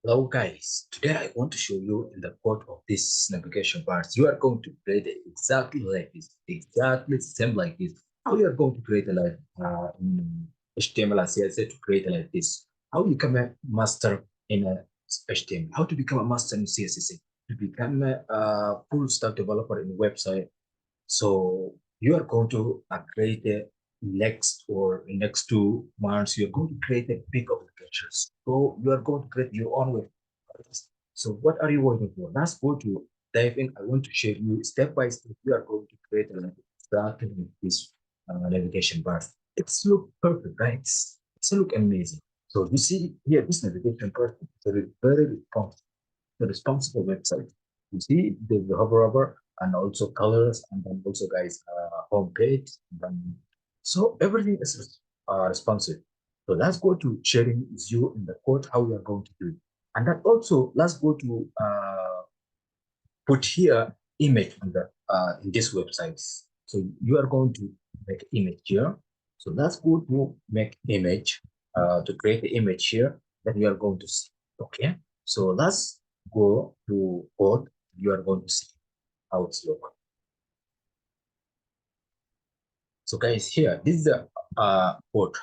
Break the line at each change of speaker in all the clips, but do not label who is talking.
Hello guys, today I want to show you in the code of this navigation bars. You are going to create it exactly like this, exactly same like this. How you are going to create it like in HTML and CSS to create it like this. How you become a master in HTML. How to become a master in CSS. To become a full stack developer in a website. So you are going to create a next 2 months, you're going to create a big applications. So you are going to create your own web. So what are you waiting for? Let's go to dive in. I want to share you step by step. You are going to create a starting with this navigation bar. It's look perfect, right? It's look amazing. So you see here, this navigation bar is a very responsible website. You see the hover and also colors and then also guys home page. So everything is responsive. So let's go to sharing with you in the code how we are going to do it. And then also let's go to put here image on the in this website. So you are going to make image here. So let's go to make image to create the image here that you are going to see. Okay. So let's go to code. You are going to see how it's look. So guys, here this is the code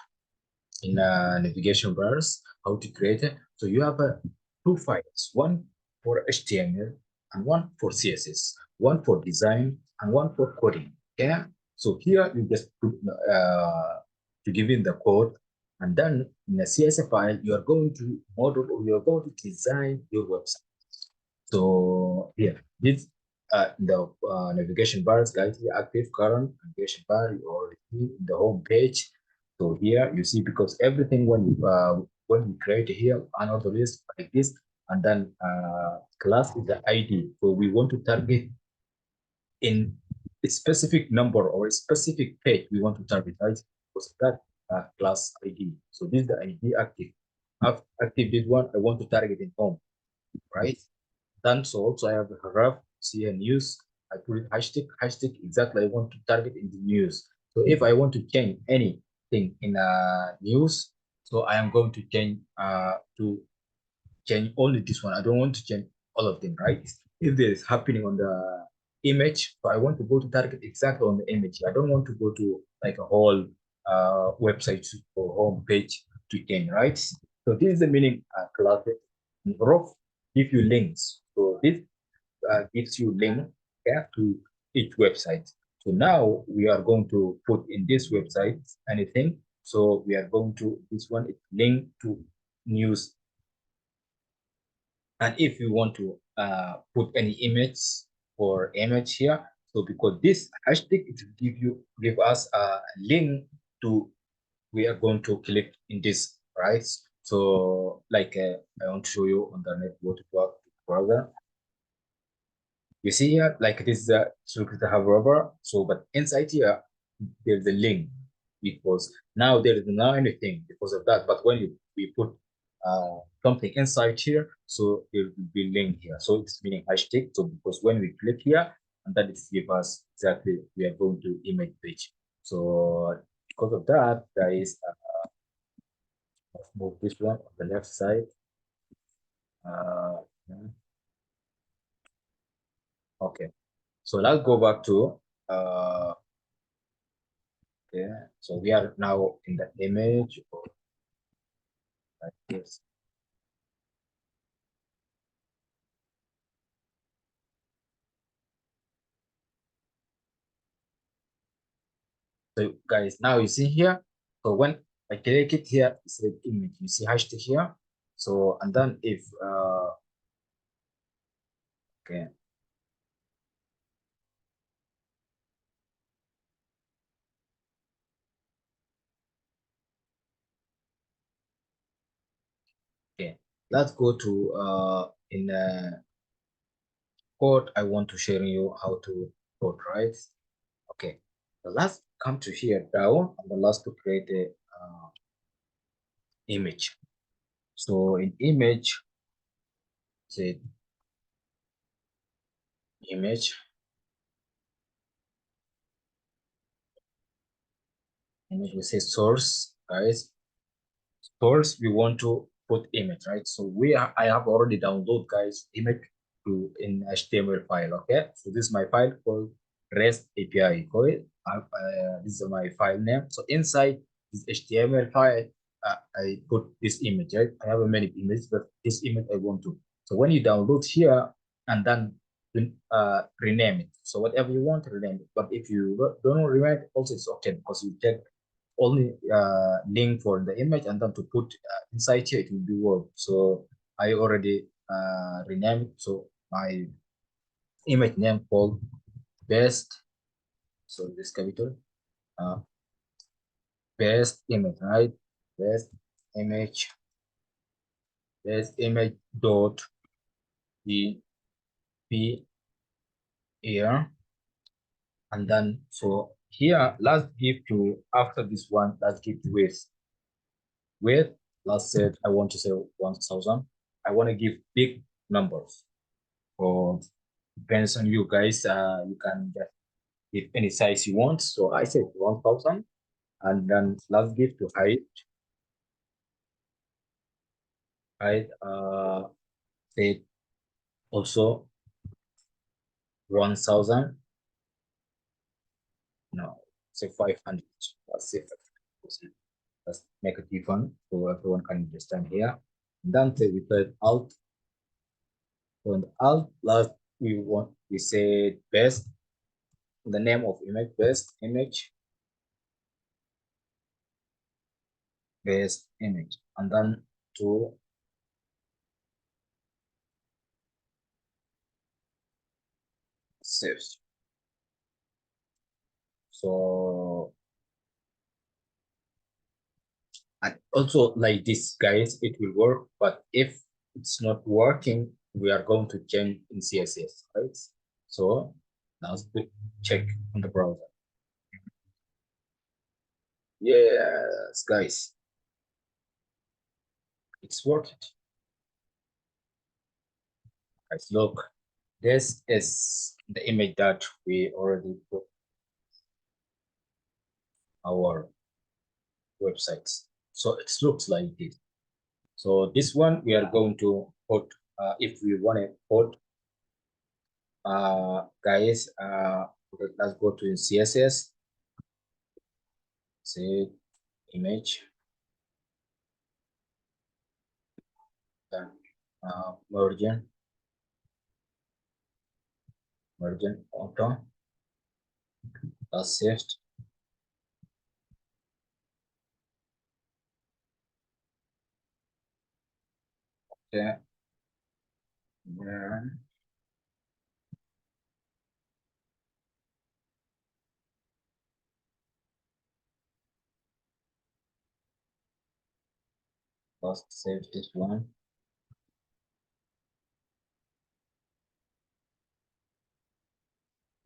in navigation bars how to create it. So you have two files, one for HTML and one for CSS, one for design and one for coding. Okay, so here you just put to give in the code, and then in a CSS file you are going to model or you are going to design your website. So here, this the navigation bars, guys, the active current navigation bar you already see in the home page. So here you see because everything when we create here another list like this, and then class is the ID. So we want to target in a specific number or a specific page we want to target, right? Because that class ID. So this is the ID active. Active this one I want to target in home, right? Then so also I have a graph, see a news. I put it hashtag exactly I want to target in the news. So if I want to change anything in news, so I am going to change only this one. I don't want to change all of them, right? If there is happening on the image, so I want to go to target exactly on the image. I don't want to go to like a whole website or home page to change, right? So this is the meaning class. Rough give you links. So this gives you link, yeah, to each website. So now we are going to put in this website anything. So we are going to this one is link to news. And if you want to put any image or image here, so because this hashtag it will give us a link to we are going to click in this, right? So like I want to show you on the network browser. You see here, like this is a secret however. So, but inside here, there's a link because now there is not anything because of that. But when we put something inside here, so there will be link here. So it's meaning hashtag. So because when we click here, and that is give us exactly we are going to image page. So because of that, guys, let's move this one on the left side. Uh, okay. So let's go back to okay, so we are now in the image like this. So guys, now you see here. So when I click it here, it's the image. You see hashtag here. So and then if okay, okay, let's go to in code. I want to share you how to code, right? Okay, so let's come to here down and the last to create a image. So in image, say image, image we say source, guys. Source we want to put image, right? So I have already downloaded, guys, image to in HTML file. Okay, so this is my file called REST API. Okay, this is my file name. So inside this HTML file, I put this image. Right? I have many images, but this image I want to. So when you download here and then rename it. So whatever you want, rename it. But if you don't rename it, also it's okay because you check only link for the image and then to put inside here it will be word. So I already renamed. So my image name called best. So this capital uh, best image, right? Best image, best image dot p here. And then so here let's give to after this one, let's give to with let's say I want to say 1000. I want to give big numbers. Or depends on you guys. You can just give any size you want. So I said 1000, and then let's give to height. Say also 1000. No, say 500. Let's say 500. Let's make it different so everyone can understand here. And then say we put alt. So in the alt, last we say best, the name of image, best image, and then to save. So and also like this, guys, it will work. But if it's not working, we are going to change in CSS, right? So let's check on the browser. Yes, guys, it's working. Guys, look, this is the image that we already put our websites. So it looks like this. So this one we are going to put if we want to put guys let's go to CSS, say image, then margin auto, that's saved. Okay, then let's save this one.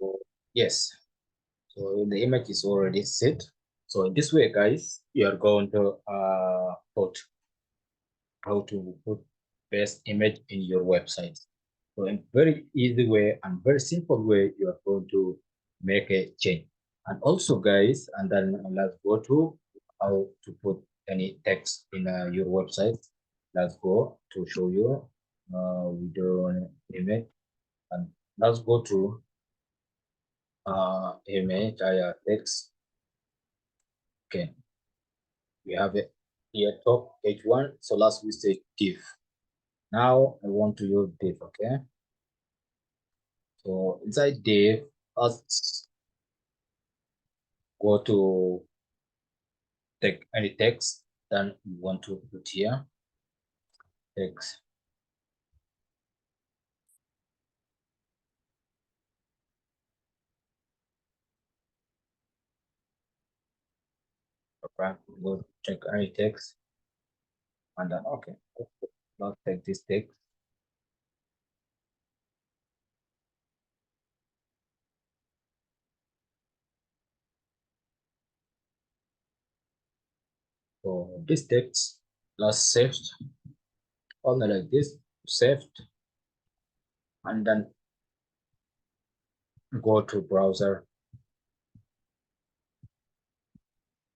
So, yes, so the image is already set. So in this way, guys, you are going to put how to put best image in your website. So in very easy way and very simple way, you are going to make a change. And also, guys, and then let's go to how to put any text in your website. Let's go to show you we do an image, and let's go to image text. Okay, we have it here top h1. So last we say div. Now I want to use div. Okay, so inside div, let's go to take any text. Then we want to put here text. Okay, go check any text, and then okay, let's take this text. So this text, let's save only like this, saved, and then go to browser.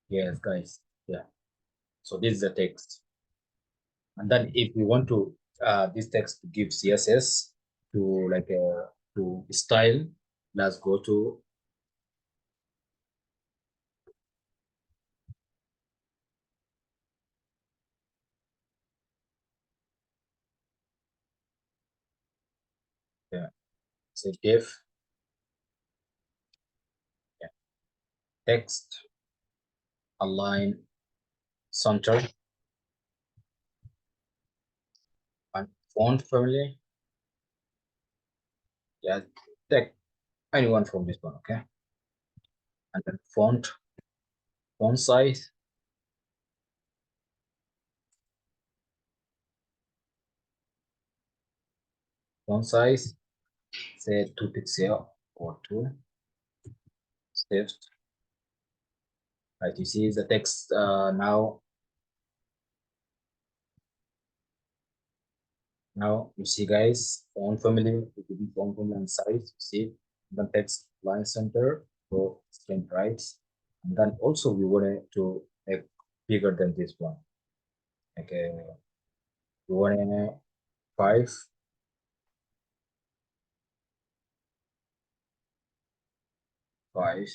Yes, guys. Yeah. So this is the text. And then if we want to this text to give CSS to like to style, let's go to yeah, say div, yeah, text align center and font family. Yeah, take anyone from this one, okay? And then font size, font size, say 2 pixel or two. Saved. Right, you see the text now. Now you see, guys, font family, it will be font family and size. You see, the text line center, so straight right, and then also we want it to make bigger than this one. Okay, we want it five, five.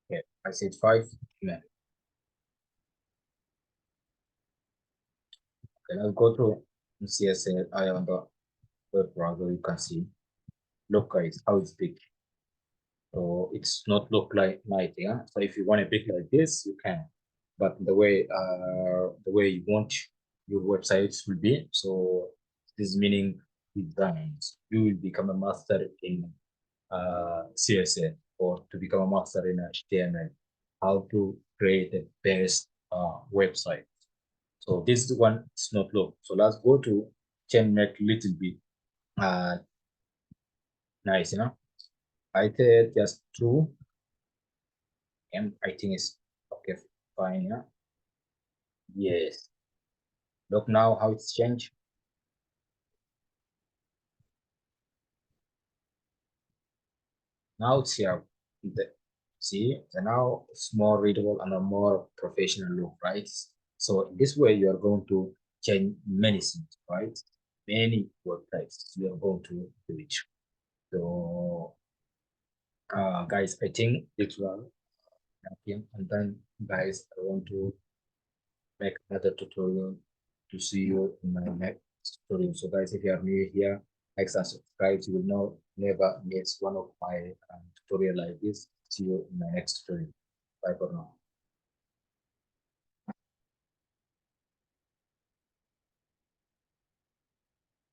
Okay, I said five. Yeah. Okay, let's go to CSI on the web browser. You can see. Look, guys, how it's big. So it's not look like night, yeah. So if you want a bit like this, you can, but the way you want your websites will be. So this meaning designs. You will become a master in CSS or to become a master in HTML. How to create the best website. So this one is not low. So let's go to change make little bit uh nice, you know. I did just true and I think it's okay, fine. Yeah. Yes. Look now how it's changed. Now it's here. The, see, so now it's more readable and a more professional look, right? So in this way, you are going to change many things, right? Many websites you are going to do it. So, guys, I think it's well. And then, guys, I want to make another tutorial to see you in my next tutorial. So guys, if you are new here, like and subscribe. You will know never miss one of my tutorial like this. See you in my next tutorial. Bye for now.